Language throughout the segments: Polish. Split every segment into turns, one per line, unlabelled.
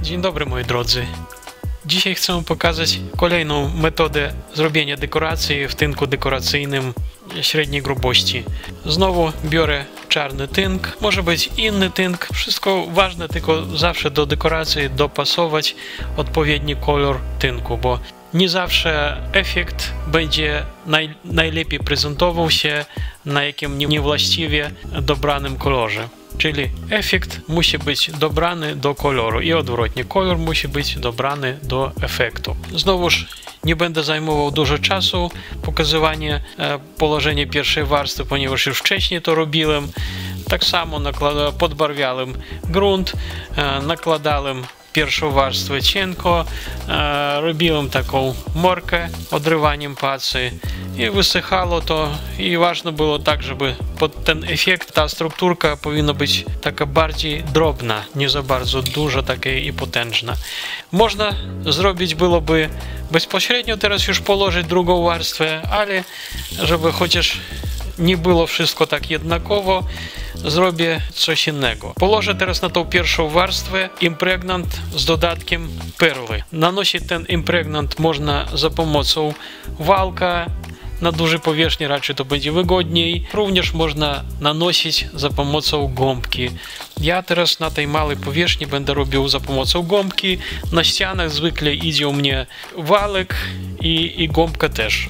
Dzień dobry moi drodzy. Dzisiaj chcę pokazać kolejną metodę zrobienia dekoracji w tynku dekoracyjnym średniej grubości. Znowu biorę czarny tynk, może być inny tynk, wszystko ważne, tylko zawsze do dekoracji dopasować odpowiedni kolor tynku, bo nie zawsze efekt będzie najlepiej prezentował się na jakim niewłaściwie dobranym kolorze. Czyli efekt musi być dobrany do koloru i odwrotnie, kolor musi być dobrany do efektu. Znowuż nie będę zajmował dużo czasu pokazywanie położenia pierwszej warstwy, ponieważ już wcześniej to robiłem. Tak samo podbarwiałem grunt, nakładałem pierwszą warstwę cienko, robiłem taką morkę odrywaniem pacy i wysychało to i ważne było tak, żeby pod ten efekt ta strukturka powinna być taka bardziej drobna, nie za bardzo duża, taka i potężna. Można zrobić byłoby bezpośrednio teraz już położyć drugą warstwę, ale żeby chociaż nie było wszystko tak jednakowo, zrobię coś innego. Położę teraz na tą pierwszą warstwę impregnant z dodatkiem perły. Nanosić ten impregnant można za pomocą walka. Na dużej powierzchni raczej to będzie wygodniej. Również można nanosić za pomocą gąbki. Ja teraz na tej małej powierzchni będę robił za pomocą gąbki. Na ścianach zwykle idzie u mnie walek i gąbka też,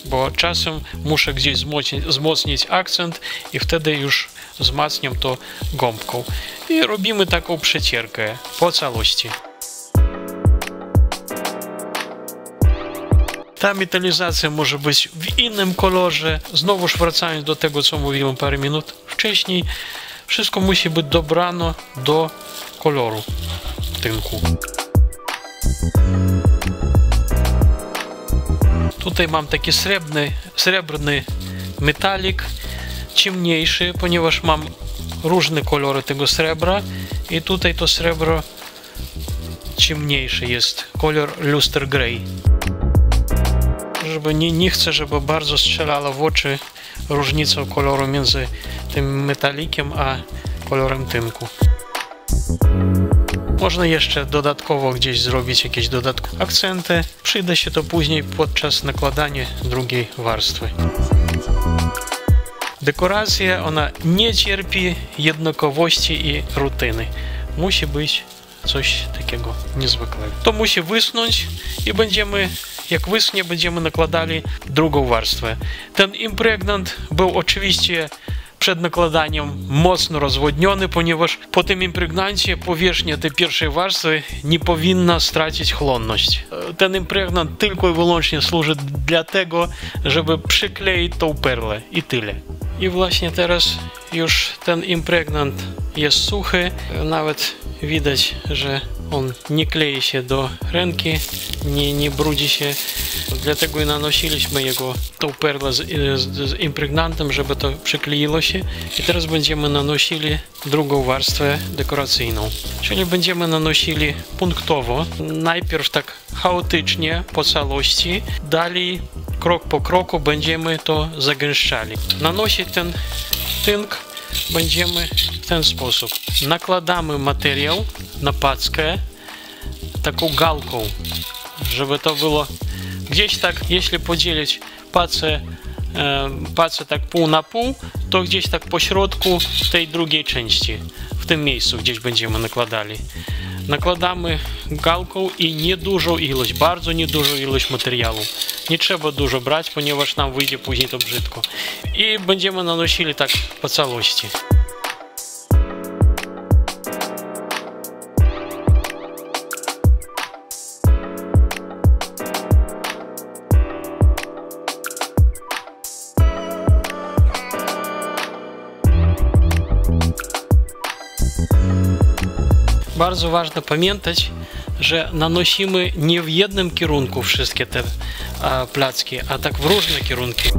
bo czasem muszę gdzieś wzmocnić akcent i wtedy już wzmacniam to gąbką. I robimy taką przecierkę po całości. Ta metalizacja może być w innym kolorze. Znowuż wracając do tego, co mówiłem parę minut wcześniej, wszystko musi być dobrane do koloru tynku. Tutaj mam taki srebrny metalik, ciemniejszy, ponieważ mam różne kolory tego srebra i tutaj to srebro ciemniejsze jest, kolor luster grey. Żeby nie chcę, żeby bardzo strzelała w oczy różnica koloru między tym metalikiem a kolorem tynku. Można jeszcze dodatkowo gdzieś zrobić jakieś dodatkowe akcenty. Przyda się to później podczas nakładania drugiej warstwy. Dekoracja, ona nie cierpi jednakowości i rutyny. Musi być coś takiego niezwykłego. To musi wyschnąć i będziemy, jak wyschnie, będziemy nakładali drugą warstwę. Ten impregnant był oczywiście przed nakładaniem mocno rozwodniony, ponieważ po tym impregnancie powierzchnia tej pierwszej warstwy nie powinna stracić chłonność. Ten impregnant tylko i wyłącznie służy dla tego, żeby przykleić tą perlę i tyle. I właśnie teraz już ten impregnant jest suchy, nawet widać, że on nie klei się do ręki, nie brudzi się, dlatego i nanosiliśmy tą perlę z impregnantem, żeby to przykleiło się. I teraz będziemy nanosili drugą warstwę dekoracyjną, czyli będziemy nanosili punktowo, najpierw tak chaotycznie po całości, dalej krok po kroku będziemy to zagęszczali. Nanosić ten tynk będziemy w ten sposób. Nakładamy materiał na packę taką galką, żeby to było gdzieś tak, jeśli podzielić pacę tak pół na pół, to gdzieś tak po środku tej drugiej części, w tym miejscu gdzieś będziemy nakładali. Nakładamy galką i niedużą ilość, bardzo niedużą ilość materiału. Nie trzeba dużo brać, ponieważ nam wyjdzie później to brzydko. I będziemy nanosili tak po całości. Bardzo ważne pamiętać, że nanosimy nie w jednym kierunku wszystkie te placki, a tak w różne kierunki.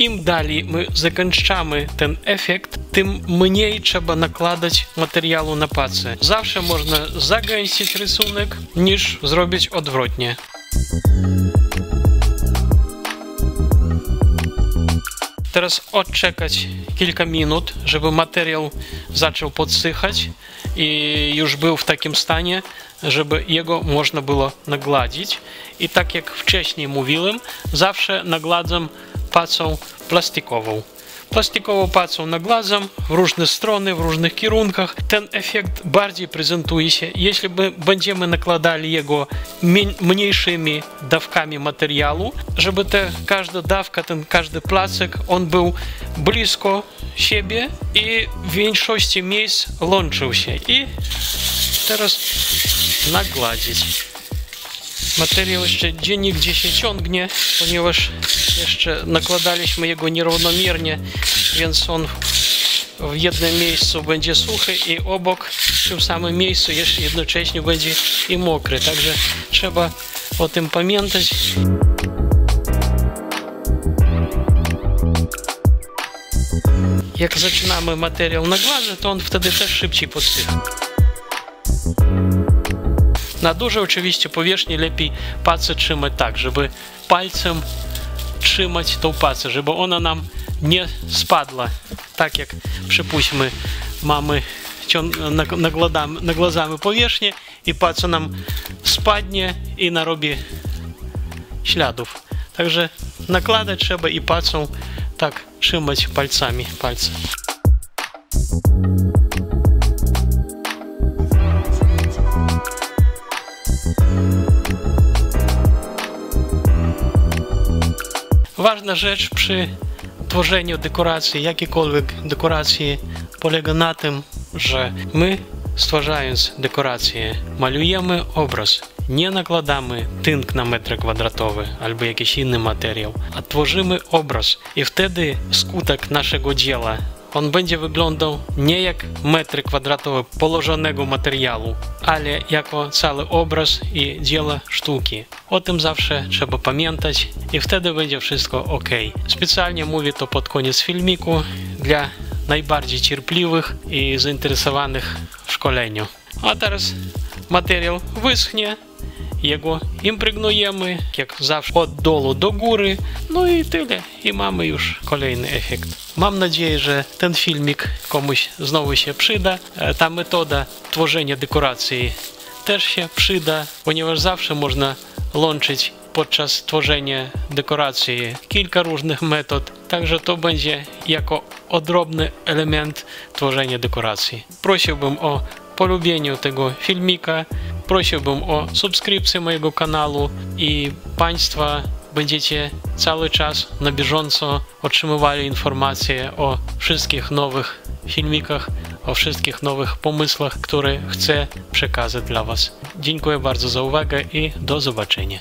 Im dalej my zakończamy ten efekt, tym mniej trzeba nakładać materiału na pacę. Zawsze można zagęścić rysunek, niż zrobić odwrotnie. Teraz odczekać kilka minut, żeby materiał zaczął podsychać i już był w takim stanie, żeby jego można było nagładzić. I tak jak wcześniej mówiłem, zawsze nagladzam pacą plastikową. Plastikową pacą nagladzam w różne strony, w różnych kierunkach. Ten efekt bardziej prezentuje się, jeśli będziemy nakładali jego mniejszymi dawkami materiału, żeby każda dawka, każdy placek, on był blisko siebie i w większości miejsc łączył się. I teraz nagładzić. Materiał jeszcze gdzie się ciągnie, ponieważ jeszcze nakładaliśmy jego nierównomiernie, więc on w jednym miejscu będzie suchy i obok w tym samym miejscu jeszcze jednocześnie będzie i mokry. Także trzeba o tym pamiętać. Jak zaczynamy materiał nagladzać, to on wtedy też szybciej podsycha. Na dużej oczywiście powierzchni lepiej pacę trzymać tak, żeby palcem trzymać tą pacę, żeby ona nam nie spadła. Tak jak przypuśćmy, mamy nagladzamy powierzchnię i paca nam spadnie i narobi śladów. Także nakładać trzeba i pacą tak trzymać palcami palce. Ważna rzecz przy tworzeniu dekoracji, jakiejkolwiek dekoracji, polega na tym, że my, stwarzając dekorację, malujemy obraz. Nie nakładamy tynk na metr kwadratowy albo jakiś inny materiał, a tworzymy obraz. I wtedy skutek naszego dzieła, on będzie wyglądał nie jak metry kwadratowe położonego materiału, ale jako cały obraz i dzieło sztuki. O tym zawsze trzeba pamiętać i wtedy będzie wszystko ok. Specjalnie mówię to pod koniec filmiku dla najbardziej cierpliwych i zainteresowanych w szkoleniu. A teraz materiał wyschnie, jego impregnujemy, jak zawsze, od dołu do góry, no i tyle. I mamy już kolejny efekt. Mam nadzieję, że ten filmik komuś znowu się przyda. Ta metoda tworzenia dekoracji też się przyda, ponieważ zawsze można łączyć podczas tworzenia dekoracji kilka różnych metod, także to będzie jako odrębny element tworzenia dekoracji. Prosiłbym o polubieniu tego filmika, prosiłbym o subskrypcję mojego kanału i Państwa będziecie cały czas na bieżąco otrzymywali informacje o wszystkich nowych filmikach, o wszystkich nowych pomysłach, które chcę przekazać dla Was. Dziękuję bardzo za uwagę i do zobaczenia.